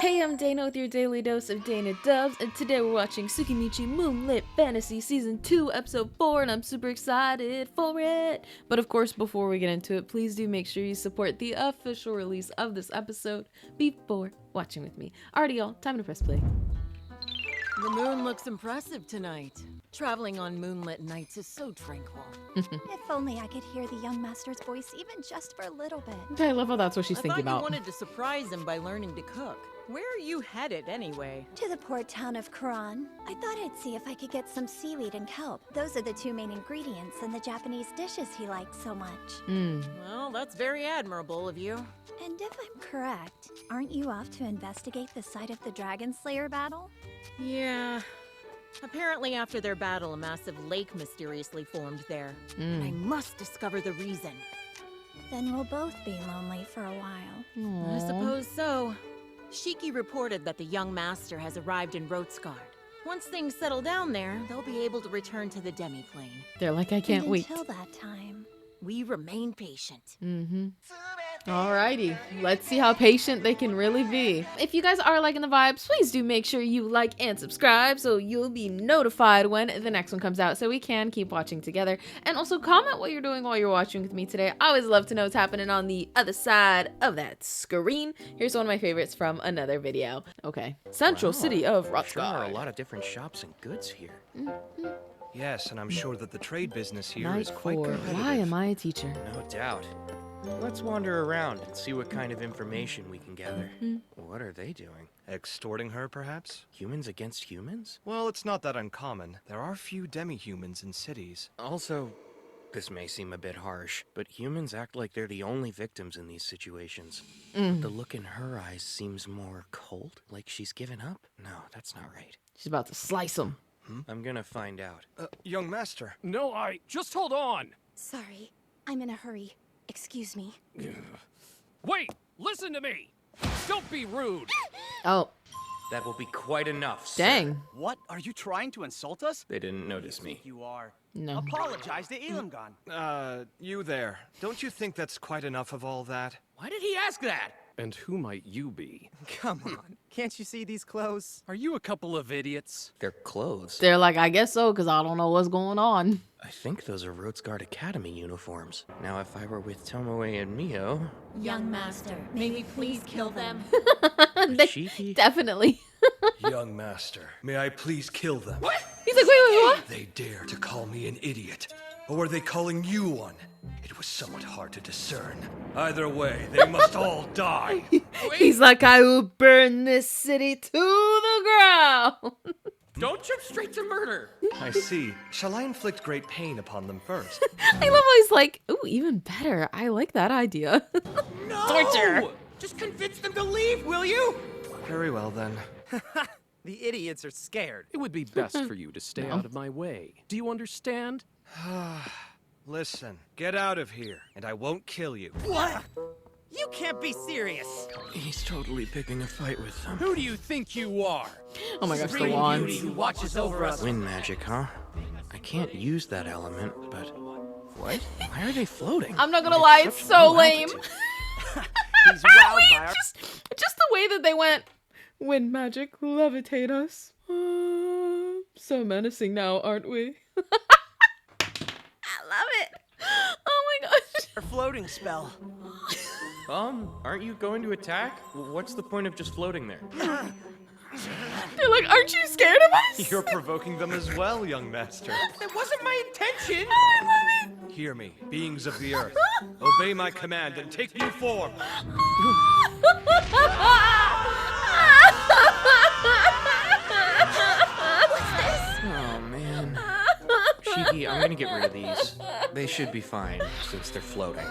Hey, I'm Dana with your daily dose of Dana Dubs, and today we're watching Tsukimichi Moonlit Fantasy Season 2, Episode 4, and I'm super excited for it! But of course, before we get into it, please do make sure you support the official release of this episode before watching with me. Alrighty y'all, time to press play. The moon looks impressive tonight. Traveling on moonlit nights is so tranquil. If only I could hear the young master's voice even just for a little bit. Okay, I love how that's what she's thinking I about. thought you wanted to surprise him by learning to cook. Where are you headed anyway? To the port town of Kuran. I thought I'd see if I could get some seaweed and kelp. Those are the two main ingredients in the Japanese dishes he likes so much. Well, that's very admirable of you. And if I'm correct, aren't you off to investigate the site of the Dragon Slayer battle? Yeah. Apparently after their battle, a massive lake mysteriously formed there. And I must discover the reason. Then we'll both be lonely for a while. I suppose so. Shiki reported that the young master has arrived in Rotskard. Once things settle down there, they'll be able to return to the demi-plane. They're like, I can't wait. Until that time, we remain patient. Alrighty, let's see how patient they can really be. If you guys are liking the vibes, please do make sure you like and subscribe so you'll be notified when the next one comes out so we can keep watching together. And also comment what you're doing while you're watching with me today. I always love to know what's happening on the other side of that screen. Here's one of my favorites from another video. Okay, Central City of Sure are a Rotskard. lot of different shops and goods here. Yes, and I'm sure that the trade business here Night is quite 4. competitive. Why am I a teacher? No doubt. Let's wander around and see what kind of information we can gather. What are they doing? Extorting her, perhaps? Humans against humans? Well, it's not that uncommon. There are few demi-humans in cities. Also, this may seem a bit harsh, but humans act like they're the only victims in these situations. The look in her eyes seems more cold, like she's given up. No, that's not right. She's about to slice him. I'm gonna find out. Young master. No, just hold on. sorry, I'm in a hurry. Excuse me. Wait, listen to me. Don't be rude. Oh, That will be quite enough, sir. dang. What? Are you trying to insult us? They didn't notice me. You are. No. Apologize to Elamgon. You there. Don't you think that's quite enough of all that? Why did he ask that? And who might you be? Come on. Can't you see these clothes? Are you a couple of idiots? Their clothes. They're like, I guess so, because I don't know what's going on. I think those are Rotskard Academy uniforms. Now, if I were with Tomoe and Mio, Young master, may we please kill them? They- Shiki, definitely. Young master, may I please kill them? He's like, wait, what? They dare to call me an idiot. Or were they calling you one? It was somewhat hard to discern. Either way, they must all die. He's like, I will burn this city to the ground. Don't jump straight to murder. I see. Shall I inflict great pain upon them first? I love how he's like, ooh, even better. I like that idea. No! Torture. Just convince them to leave, will you? Very well then. The idiots are scared. It would be best for you to stay out of my way. Do you understand? Listen, get out of here, and I won't kill you. What? You can't be serious. he's totally picking a fight with them. Who do you think you are? Oh my gosh, the Supreme wands. beauty who watches over us. Wind magic, huh? I can't use that element, but... What? Why are they floating? I'm not gonna lie, it's so lame. He's wowed by our... Just the way that they went, wind magic, levitate us. So menacing now, aren't we? I love it. Oh my gosh. floating spell. Aren't you going to attack? What's the point of just floating there? They're like, aren't you scared of us? You're provoking them as well, young master. That wasn't my intention. I love it. Hear me, beings of the earth. Obey my command and take new form. Oh, man. Shiki, I'm gonna get rid of these. They should be fine, since they're floating.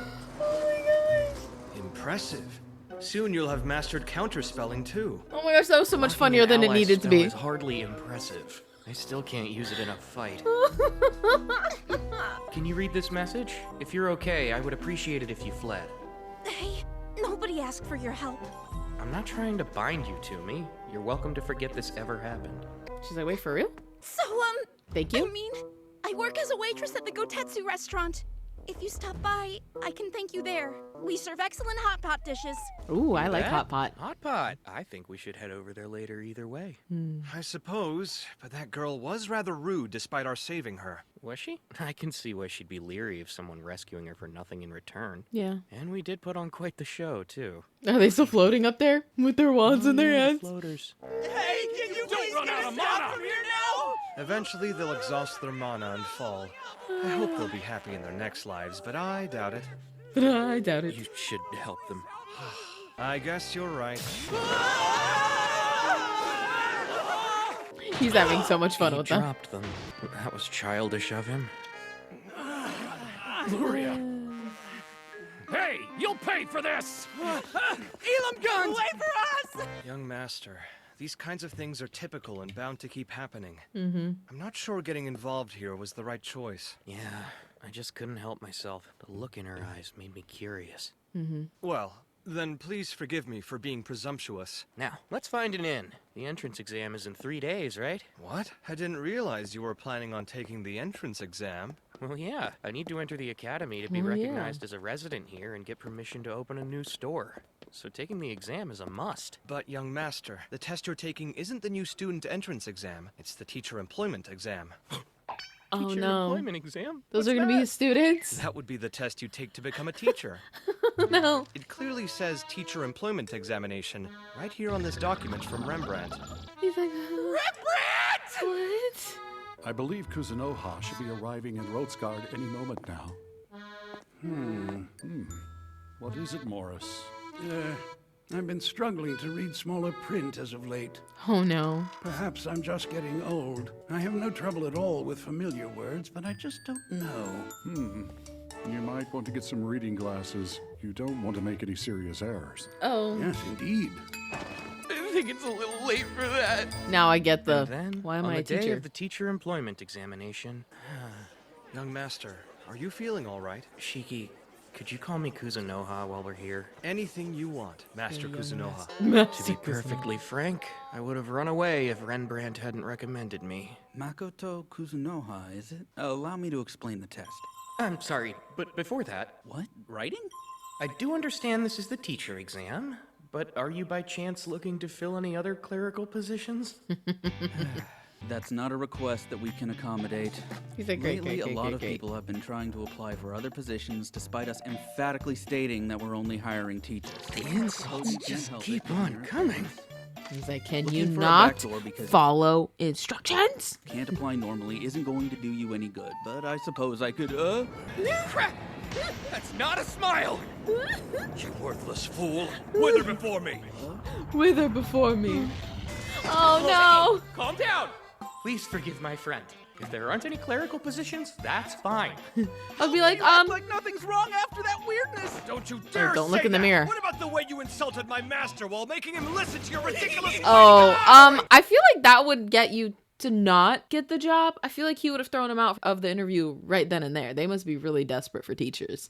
Impressive. Soon you'll have mastered counterspelling too. Oh my gosh, that was so much funnier than it Ally needed to spell be. is hardly impressive. I still can't use it in a fight. Can you read this message? If you're okay, I would appreciate it if you fled. Hey, nobody asked for your help. I'm not trying to bind you to me. You're welcome to forget this ever happened. She's like, wait, for real? So, Thank I you. mean, I work as a waitress at the Gotetsu restaurant. If you stop by, I can thank you there. We serve excellent hot pot dishes. Ooh, I like That? hot pot. Hot pot. I think we should head over there later either way. I suppose, but that girl was rather rude despite our saving her. Was she? I can see why she'd be leery of someone rescuing her for nothing in return. Yeah. And we did put on quite the show, too. Are they still floating up there with their wands in their hands? Floaters. Hey, can you Don't please run get out us of down mana! from here now? Eventually, they'll exhaust their mana and fall. I hope they'll be happy in their next lives, but I doubt it. But I doubt it. You should help them. I guess you're right. He's having so much fun He with them. dropped them. That was childish of him. Gloria. Hey, you'll pay for this! Elam guns! Wait for us! Young master, these kinds of things are typical and bound to keep happening. I'm not sure getting involved here was the right choice. Yeah, I just couldn't help myself. The look in her eyes made me curious. Well, then please forgive me for being presumptuous. Now, let's find an inn. The entrance exam is in 3 days, right? What? I didn't realize you were planning on taking the entrance exam. Well, yeah. I need to enter the academy to be Oh, yeah. recognized as a resident here and get permission to open a new store. So taking the exam is a must. But, young master, the test you're taking isn't the new student entrance exam. It's the teacher employment exam. Oh Teacher no. employment exam? Those What's are gonna be that? his students? That would be the test you take to become a teacher. No. It clearly says teacher employment examination right here on this document from Rembrandt. He's like, Rembrandt! What? I believe Kuzunoha should be arriving in Rotsgard any moment now. What is it, Morris? I've been struggling to read smaller print as of late. Oh no. Perhaps I'm just getting old. I have no trouble at all with familiar words, but I just don't know. You might want to get some reading glasses. You don't want to make any serious errors. Oh. Yes, indeed. I think it's a little late for that. Now I get the, And then, why am on I the a day teacher? of the teacher employment examination, Young master, are you feeling all right? Shiki, could you call me Kuzunoha while we're here? Anything you want, Master Kuzunoha. To be perfectly frank, I would have run away if Rembrandt hadn't recommended me. Makoto Kuzunoha, is it? Allow me to explain the test. I'm sorry, but before that, What? Writing? I do understand this is the teacher exam, but are you by chance looking to fill any other clerical positions? That's not a request that we can accommodate. He's like, great, Lately, great, a lot great, of great. people have been trying to apply for other positions despite us emphatically stating that we're only hiring teachers. The insults just keep on coming. He's like, can Looking you for a not backdoor because- follow instructions? Can't apply normally isn't going to do you any good, but I suppose I could, Crap! That's not a smile! You worthless fool! Wither before me! Wither before me. Oh Calm down! Please forgive my friend. If there aren't any clerical positions, that's fine. no. I'll be like, Like nothing's wrong after that weirdness! Don't you dare don't look say in the that. mirror. What about the way you insulted my master while making him listen to your ridiculous... oh, I feel like that would get you to not get the job. I feel like he would have thrown him out of the interview right then and there. They must be really desperate for teachers.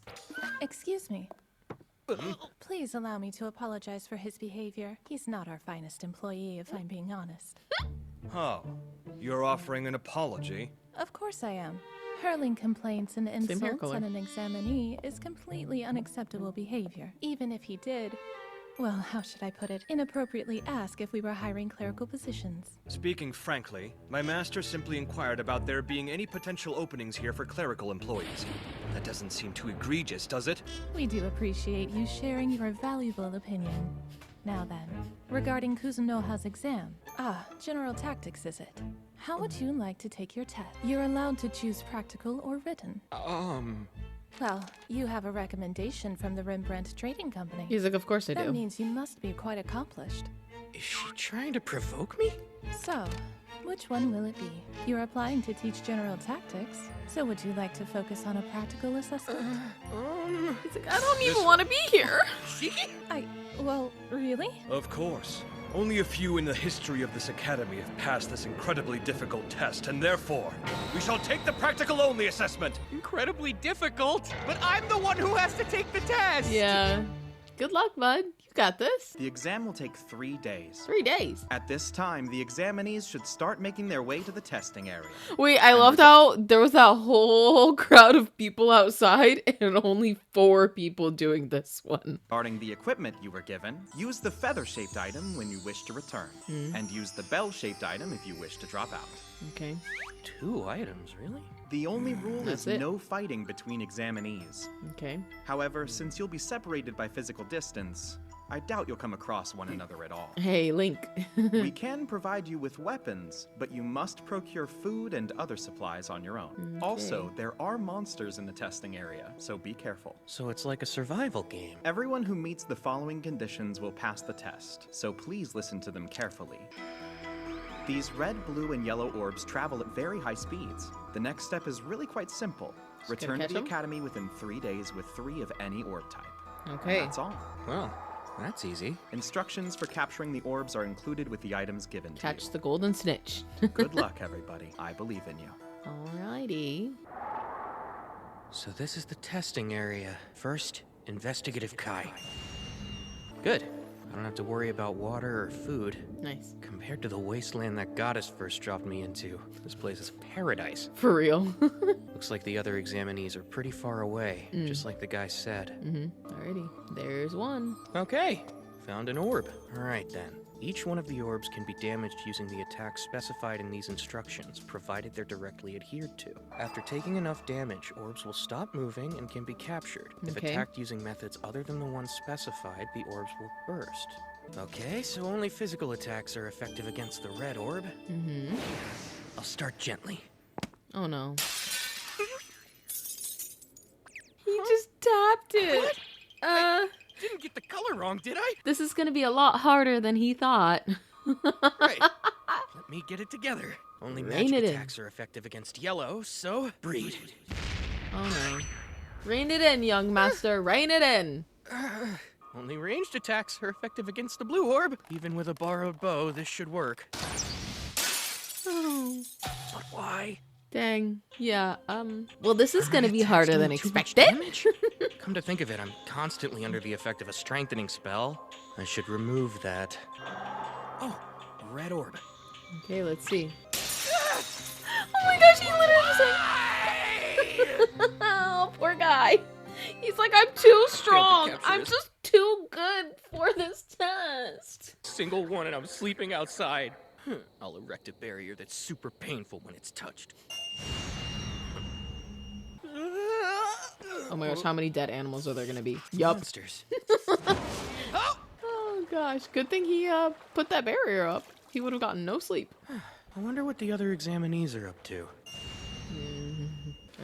Excuse me. Please allow me to apologize for his behavior. He's not our finest employee, if I'm being honest. Oh, you're offering an apology? Of course I am. Hurling complaints and hair insults color. on an examinee is completely unacceptable behavior. Even if he did, well, how should I put it, inappropriately ask if we were hiring clerical positions. Speaking frankly, my master simply inquired about there being any potential openings here for clerical employees. That doesn't seem too egregious, does it? We do appreciate you sharing your valuable opinion. Now then, regarding Kuzunoha's exam. General Tactics, is it? How would you like to take your test? You're allowed to choose practical or written. Well, you have a recommendation from the Rembrandt Trading Company. He's like, of course I That do. means you must be quite accomplished. Is she trying to provoke me? So, which one will it be? You're applying to teach General Tactics, so would you like to focus on a practical assessment? He's like, I don't even want to be here. Well, really? Of course. Only a few in the history of this academy have passed this incredibly difficult test, and therefore, we shall take the practical-only assessment. Incredibly difficult, but I'm the one who has to take the test! Yeah. Good luck, bud. You got this. The exam will take 3 days. 3 days. At this time, the examinees should start making their way to the testing area. Wait, I loved how there was that whole crowd of people outside and only 4 people doing this one. Regarding the equipment you were given, use the feather-shaped item when you wish to return, and use the bell-shaped item if you wish to drop out. Okay. 2 items, really? The only rule That's is it. no fighting between examinees. Okay. However, since you'll be separated by physical distance, I doubt you'll come across one another at all. Hey, Link. We can provide you with weapons, but you must procure food and other supplies on your own. Okay. Also, there are monsters in the testing area, so be careful. So it's like a survival game. Everyone who meets the following conditions will pass the test, so please listen to them carefully. These red, blue, and yellow orbs travel at very high speeds. The next step is really quite simple. Just Return gotta to catch the 'em? academy within 3 days with 3 of any orb type. Okay. And that's all. Well, that's easy. Instructions for capturing the orbs are included with the items given to Catch the golden snitch. you. Good luck, everybody. I believe in you. Alrighty. So this is the testing area. First, investigative Kai. Good. I don't have to worry about water or food. Nice. Compared to the wasteland that goddess first dropped me into, this place is paradise. For real. Looks like the other examinees are pretty far away, just like the guy said. Alrighty. There's one. Okay, found an orb. Alright then. Each one of the orbs can be damaged using the attacks specified in these instructions, provided they're directly adhered to. After taking enough damage, orbs will stop moving and can be captured. If Okay. attacked using methods other than the ones specified, the orbs will burst. Okay, so only physical attacks are effective against the red orb. I'll start gently. Oh no. He just tapped it. Didn't get the color wrong, did I? This is gonna be a lot harder than he thought. Right. Let me get it together. Only Rein magic it in. attacks are effective against yellow, so breed. Oh no. Rein it in, young master. Rein it in. Only ranged attacks are effective against the blue orb. Even with a borrowed bow, this should work. Oh. But why? Dang. Yeah, well, this is gonna be harder than Too much expected. damage? Come to think of it, I'm constantly under the effect of a strengthening spell. I should remove that. Oh, a red orb. Okay, let's see. Oh my gosh, he literally just like... Oh, poor guy. He's like, I'm too strong. capture I'm this. just too good for this test. Single one and I'm sleeping outside. I'll erect a barrier that's super painful when it's touched. Oh my gosh, how many dead animals are there gonna be? Yup. Monsters. Oh gosh, good thing he put that barrier up. He would have gotten no sleep. I wonder what the other examinees are up to.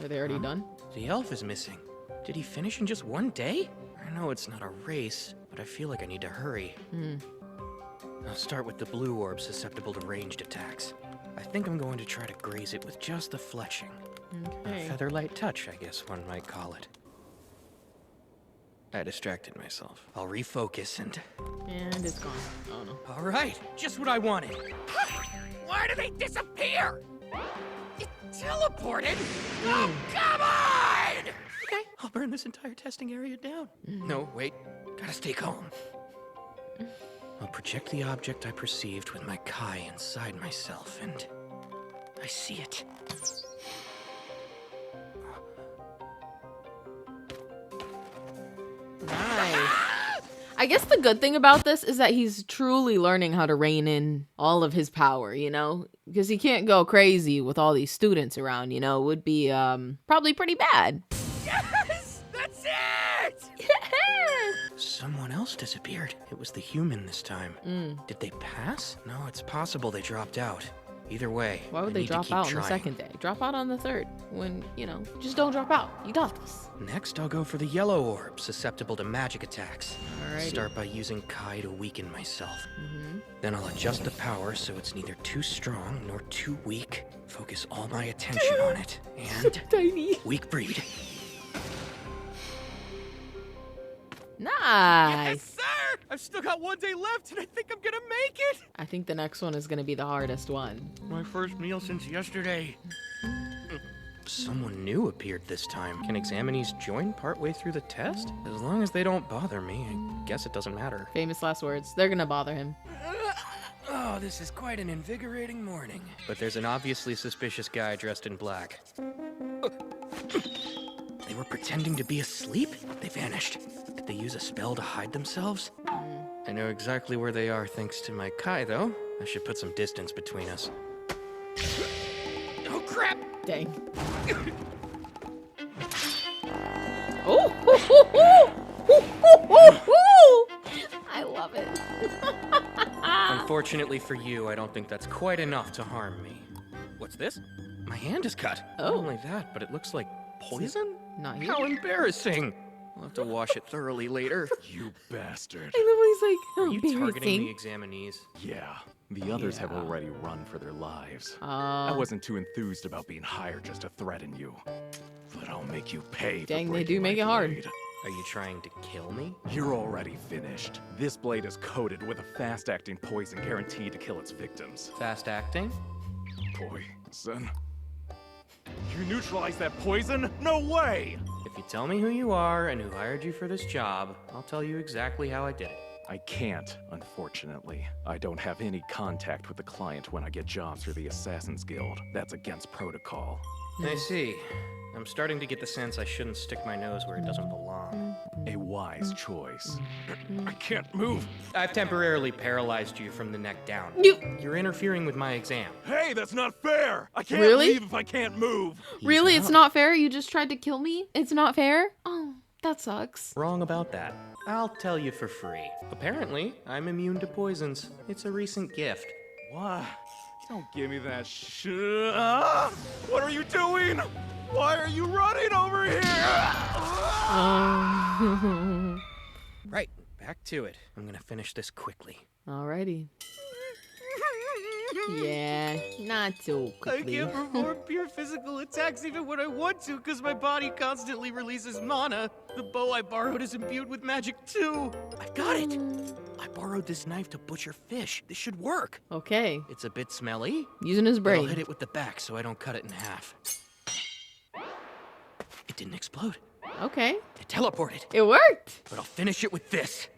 Are they already done? The elf is missing. Did he finish in just 1 day? I know it's not a race, but I feel like I need to hurry. I'll start with the blue orb susceptible to ranged attacks. I think I'm going to try to graze it with just the fletching. Okay. A featherlight touch, I guess one might call it. I distracted myself. I'll refocus and... And it's gone. Oh no. All right, just what I wanted. Why do they disappear? It teleported? Oh, come on! Okay, I'll burn this entire testing area down. No, wait. Gotta stay calm. I'll project the object I perceived with my Kai inside myself, and I see it. Nice. I guess the good thing about this is that he's truly learning how to rein in all of his power, you know? Because he can't go crazy with all these students around, you know? It would be probably pretty bad. Yes! That's it! Someone else disappeared. It was the human this time. Did they pass? No, it's possible they dropped out. Either way, Why would I they need to drop keep out on trying. the second day? Drop out on the third. When, you know, just don't drop out. You got this. Next, I'll go for the yellow orb, susceptible to magic attacks. Alrighty. Start by using Kai to weaken myself. Then I'll adjust the power so it's neither too strong nor too weak. Focus all my attention on it. And Tiny. weak breed. Nice. Yes, sir! I've still got 1 day left, and I think I'm gonna make it! I think the next one is going to be the hardest one. My first meal since yesterday. Someone new appeared this time. Can examinees join partway through the test? As long as they don't bother me, I guess it doesn't matter. Famous last words. They're gonna bother him. Oh, this is quite an invigorating morning. But there's an obviously suspicious guy dressed in black. They were pretending to be asleep? They vanished. Did they use a spell to hide themselves? I know exactly where they are thanks to my Kai, though. I should put some distance between us. Oh, crap! Dang. Oh! I love it. Unfortunately for you, I don't think that's quite enough to harm me. What's this? My hand is cut. Oh. Not only that, but it looks like poison? Not here. How embarrassing. I'll have to wash it thoroughly later. You bastard. I love when he's like, Are oh, you targeting the examinees? Yeah, the others have already run for their lives. Uh. I wasn't too enthused about being hired just to threaten you. But I'll make you pay for Dang, they breaking do make my it hard. blade. Are you trying to kill me? You're already finished. This blade is coated with a fast-acting poison guaranteed to kill its victims. Fast acting? Poison? You neutralized that poison? No way! If you tell me who you are and who hired you for this job, I'll tell you exactly how I did it. I can't, unfortunately. I don't have any contact with the client when I get jobs for the Assassin's Guild. That's against protocol. I see. I'm starting to get the sense I shouldn't stick my nose where it doesn't belong. A wise choice. I can't move. I've temporarily paralyzed you from the neck down. You're interfering with my exam. Hey, that's not fair! I can't Really? leave if I can't move! Really? It's not fair? You just tried to kill me? It's not fair? Oh, that sucks. Wrong about that. I'll tell you for free. Apparently, I'm immune to poisons. It's a recent gift. What? Don't give me that shit. What are you doing? Why are you running over here? Right, back to it. I'm gonna finish this quickly. Alrighty. Yeah, not so quickly. I can't perform pure physical attacks even when I want to because my body constantly releases mana. The bow I borrowed is imbued with magic too. I've got it! I borrowed this knife to butcher fish. This should work. Okay. It's a bit smelly. Using his brain. I'll hit it with the back so I don't cut it in half. It didn't explode. Okay. It teleported. It worked. But I'll finish it with this.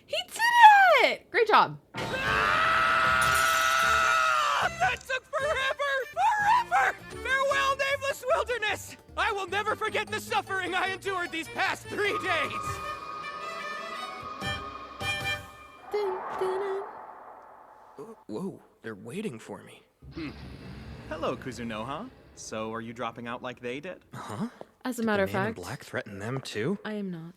He did it! Great job. That took forever! Forever! Farewell, nameless wilderness! I will never forget the suffering I endured these past 3 days! Whoa, they're waiting for me. Hello, Kuzunoha. So, are you dropping out like they did? Huh? As a matter of The man in fact, black threaten them too? I am not.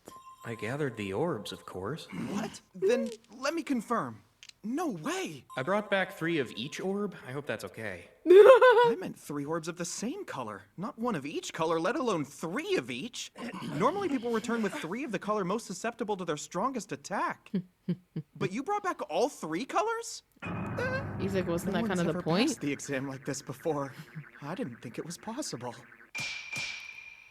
I gathered the orbs, of course. What? Then let me confirm. No way! I brought back 3 of each orb. I hope that's okay. I meant 3 orbs of the same color, not 1 of each color, let alone 3 of each. Normally people return with 3 of the color most susceptible to their strongest attack. But you brought back all 3 colors? He's like, wasn't No that kind one's of the ever point? passed the exam like this before. I didn't think it was possible.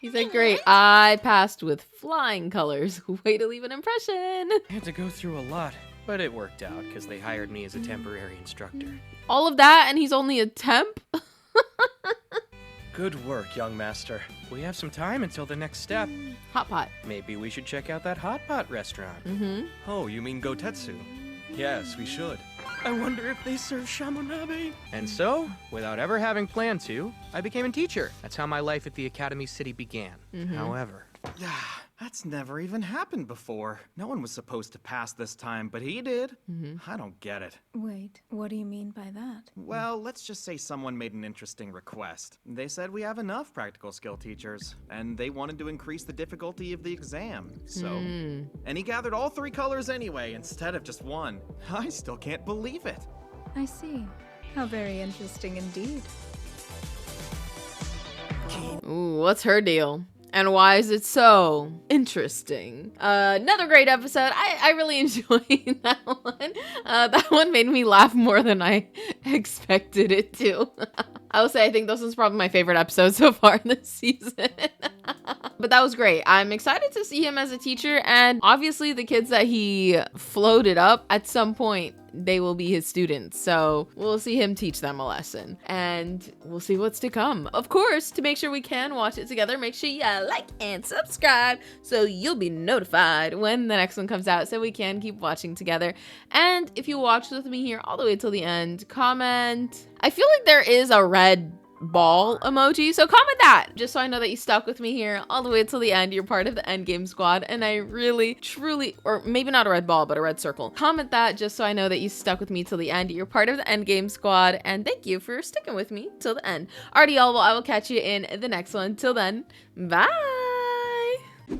He's like, great, I passed with flying colors. Way to leave an impression. I had to go through a lot, but it worked out because they hired me as a temporary instructor. All of that, and he's only a temp? Good work, young master. We have some time until the next step. Hot pot. Maybe we should check out that hot pot restaurant. Mm-hmm. Oh, you mean Gotetsu? Yes, we should. I wonder if they serve shamonabe. And so, without ever having planned to, I became a teacher. That's how my life at the Academy City began. However, Yeah, that's never even happened before. No one was supposed to pass this time, but he did. I don't get it. Wait, what do you mean by that? Well, let's just say someone made an interesting request. They said we have enough practical skill teachers, and they wanted to increase the difficulty of the exam. So, and he gathered all 3 colors anyway, instead of just 1. I still can't believe it. I see. How very interesting indeed. Ooh, what's her deal? And why is it so interesting? Another great episode. I really enjoyed that one. That one made me laugh more than I expected it to. I will say I think this was probably my favorite episode so far in this season. But that was great. I'm excited to see him as a teacher, and obviously the kids that he floated up, at some point they will be his students. So we'll see him teach them a lesson, and we'll see what's to come. Of course, to make sure we can watch it together, make sure you like and subscribe so you'll be notified when the next one comes out, so we can keep watching together. And if you watched with me here all the way till the end, comment. I feel like there is a red ball emoji, so comment that just so I know that you stuck with me here all the way till the end. You're part of the endgame squad, and I really truly, or maybe not a red ball but a red circle, comment that just so I know that you stuck with me till the end. You're part of the endgame squad, and thank you for sticking with me till the end. Alrighty, y'all, well, I will catch you in the next one. Till then, bye.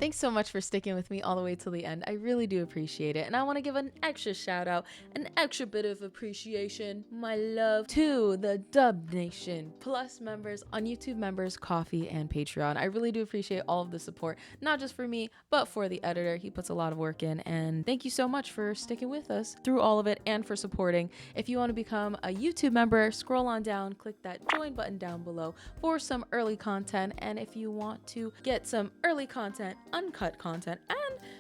Thanks so much for sticking with me all the way till the end. I really do appreciate it. And I want to give an extra shout out, an extra bit of appreciation, my love, to the Dub Nation Plus members on YouTube members, Coffee, and Patreon. I really do appreciate all of the support, not just for me, but for the editor. He puts a lot of work in, and thank you so much for sticking with us through all of it and for supporting. If you want to become a YouTube member, scroll on down, click that join button down below for some early content. And if you want to get some early content, uncut content, and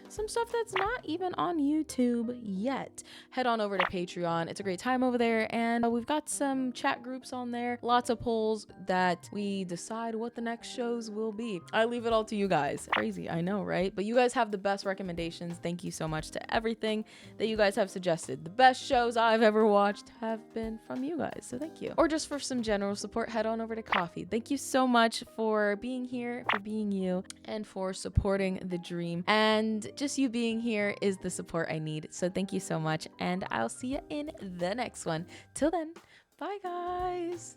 some stuff that's not even on YouTube yet, head on over to Patreon. It's a great time over there, and we've got some chat groups on there, lots of polls that we decide what the next shows will be. I leave it all to you guys. Crazy, I know, right? But you guys have the best recommendations. Thank you so much to everything that you guys have suggested. The best shows I've ever watched have been from you guys, so thank you. Or just for some general support, head on over to Coffee. Thank you so much for being here, for being you, and for supporting the dream. And just you being here is the support I need. So thank you so much, and I'll see you in the next one. Till then, bye guys.